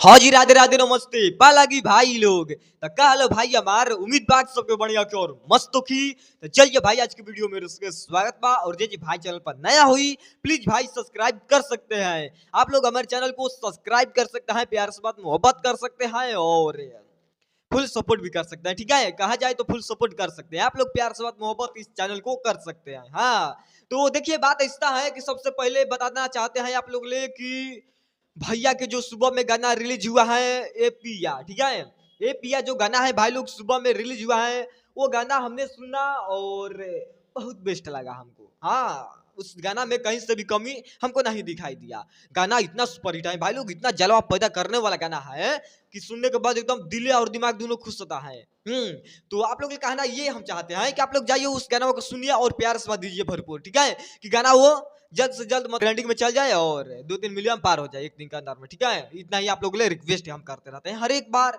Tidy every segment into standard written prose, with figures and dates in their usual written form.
हाँ जी, राधे राधे नमस्ते पालागी भाई लोग। तो का हाल भाई हमार उम्मीद बात सबके बढ़िया की और मस्त की। तो चलिए भाई आज की वीडियो में उसके स्वागत बा और जे जी भाई चैनल पर नया हुई प्लीज भाई सब्सक्राइब कर सकते हैं। आप लोग हमारे चैनल को सब्सक्राइब कर सकते हैं, प्यार से बात मोहब्बत कर सकते हैं और फुल सपोर्ट भी कर सकते हैं। ठीक है, कहा जाए तो फुल सपोर्ट कर सकते हैं। आप लोग प्यार से बात मोहब्बत इस चैनल को कर सकते हैं। हाँ, तो देखिए बात ऐसा है कि सबसे पहले बताना चाहते हैं आप लोग ले कि भैया के जो सुबह में गाना रिलीज हुआ है ए पिया, ठीक है, ए पिया जो गाना है भाई लोग सुबह में रिलीज हुआ है, वो गाना हमने सुना और बहुत बेस्ट लगा हमको। हाँ, उस गाना में कहीं से भी कमी हमको नहीं दिखाई दिया। गाना इतना सुपर हिट है भाई लोग, इतना जलवा पैदा करने वाला गाना है कि सुनने के बाद एकदम दिल और दिमाग दोनों खुश होता है। तो आप लोग का कहना ये हम चाहते हैं कि आप लोग जाइए उस गाना को सुनिए और प्यार से दीजिए भरपूर, ठीक है, कि गाना वो जल्द से जल्द ट्रेंडिंग में चल जाए और 2-3 मिलियन पार हो जाए एक दिन के अंदर में, ठीक है। इतना ही आप लोगों के लिए रिक्वेस्ट हम करते रहते हैं हर एक बार।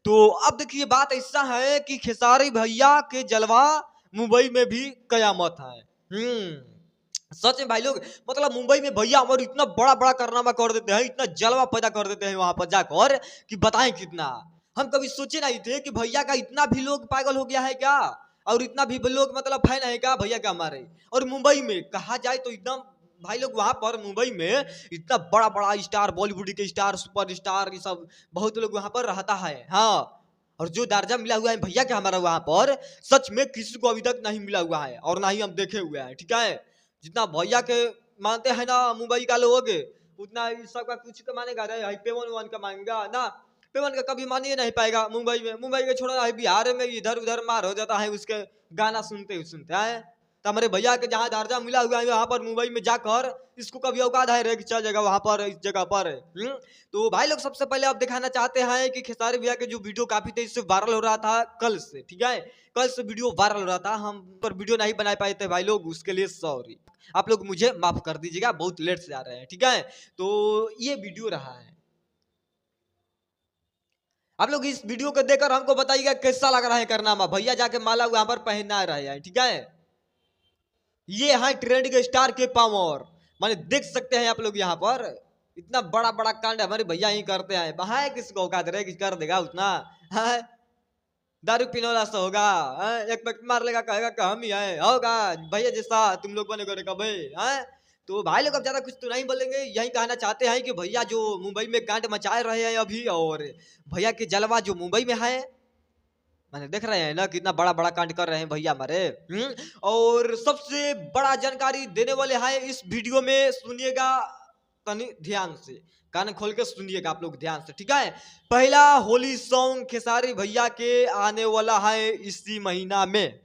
तो अब देखिए बात ऐसा है कि खेसारी भैया के जलवा मुंबई में भी कयामत है। सच में भाई लोग, मतलब मुंबई में भैया हमारे इतना बड़ा बड़ा कारनामा कर देते हैं, इतना जलवा पैदा कर देते हैं वहां पर जाकर कि बताएं कितना। हम कभी सोचे नहीं थे कि भैया का इतना भी लोग पागल हो गया है क्या, और इतना भी लोग मतलब फैन है क्या भैया का हमारे। और मुंबई में कहा जाए तो एकदम भाई लोग वहां पर मुंबई में इतना बड़ा बड़ा स्टार, बॉलीवुड के स्टार, सुपर स्टार, ये सब बहुत लोग वहां पर रहता है। हाँ, और जो दर्जा मिला हुआ है भैया का हमारा वहां पर, सच में किसी को अभी तक नहीं मिला हुआ है और ना ही हम देखे हुए हैं, ठीक है। जितना भैया के मानते हैं ना मुंबई का लोग, उतना इस सब का कुछ का मानेगा नहीं, पेवन वन का मानेगा ना, पेवन का कभी मान ही नहीं पाएगा। मुंबई में, मुंबई के छोड़ा है बिहार में इधर उधर मार हो जाता है उसके गाना सुनते सुनते हैं। तो हमारे भैया के जहाँ दर्जा मिला हुआ है वहां पर मुंबई में जाकर इसको कभी औकात है रे कि चल जाएगा वहां पर इस जगह पर। तो भाई लोग सबसे पहले आप दिखाना चाहते हैं कि खेसारी भैया के जो वीडियो काफी तेजी से वायरल हो रहा था कल से, ठीक है, कल से वीडियो वायरल हो रहा था, हम पर वीडियो नहीं बना पाए थे भाई लोग, उसके लिए सॉरी, आप लोग मुझे माफ कर दीजिएगा, बहुत लेट से आ रहे हैं, ठीक है। तो ये वीडियो रहा है, आप लोग इस वीडियो को देखकर हमको बताइएगा कैसा लग रहा है कारनामा। भैया जाके माला वहां पर पहना रहे हैं, ठीक है। ये है ट्रेंडिंग स्टार के पावर, माने देख सकते हैं आप लोग यहाँ पर इतना बड़ा बड़ा कांड हमारे भैया ही करते हैं। बहाए किसको औकात रहे कि कर देगा उतना है। दारू पीने वाला से होगा, एक पैकेट मार लेगा कहेगा कि हम ही है, होगा भैया जैसा तुम लोग बने करेगा भाई है। तो भाई लोग अब ज्यादा कुछ तो नहीं बोलेंगे, यही कहना चाहते हैं कि भैया जो मुंबई में कांड मचाए रहे हैं अभी, और भैया के जलवा जो मुंबई में है, मैंने देख रहे हैं ना कितना बड़ा बड़ा कांड कर रहे हैं भैया हमारे। और सबसे बड़ा जानकारी देने वाले हैं इस वीडियो में, सुनिएगा तनी ध्यान से, कान खोल के सुनिएगा आप लोग ध्यान से, ठीक है। पहला होली सॉन्ग खेसारी भैया के आने वाला है इसी महीना में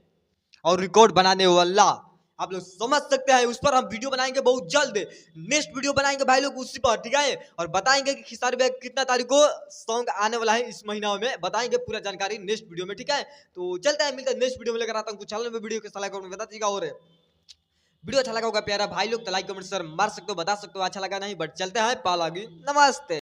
और रिकॉर्ड बनाने वाला, आप लोग समझ सकते हैं। उस पर हम वीडियो बनाएंगे बहुत जल्द, नेक्स्ट वीडियो बनाएंगे भाई लोग उसी पर, ठीक है, और बताएंगे कि खेसारी भैया कितना तारीख को सॉन्ग आने वाला है इस महीना में, बताएंगे पूरा जानकारी नेक्स्ट वीडियो में, ठीक है। तो चलता है, मिलता है नेक्स्ट वीडियो में लेकर आता हूँ। कुछ चैनल में वीडियो के सलाह बता दीजिएगा, और वीडियो अच्छा लगा होगा प्यारा भाई लोग तो लाइक कमेंट शेयर मार सकते हो, बता सकते हो अच्छा लगा नहीं, बट चलते हैं पालागी, नमस्ते।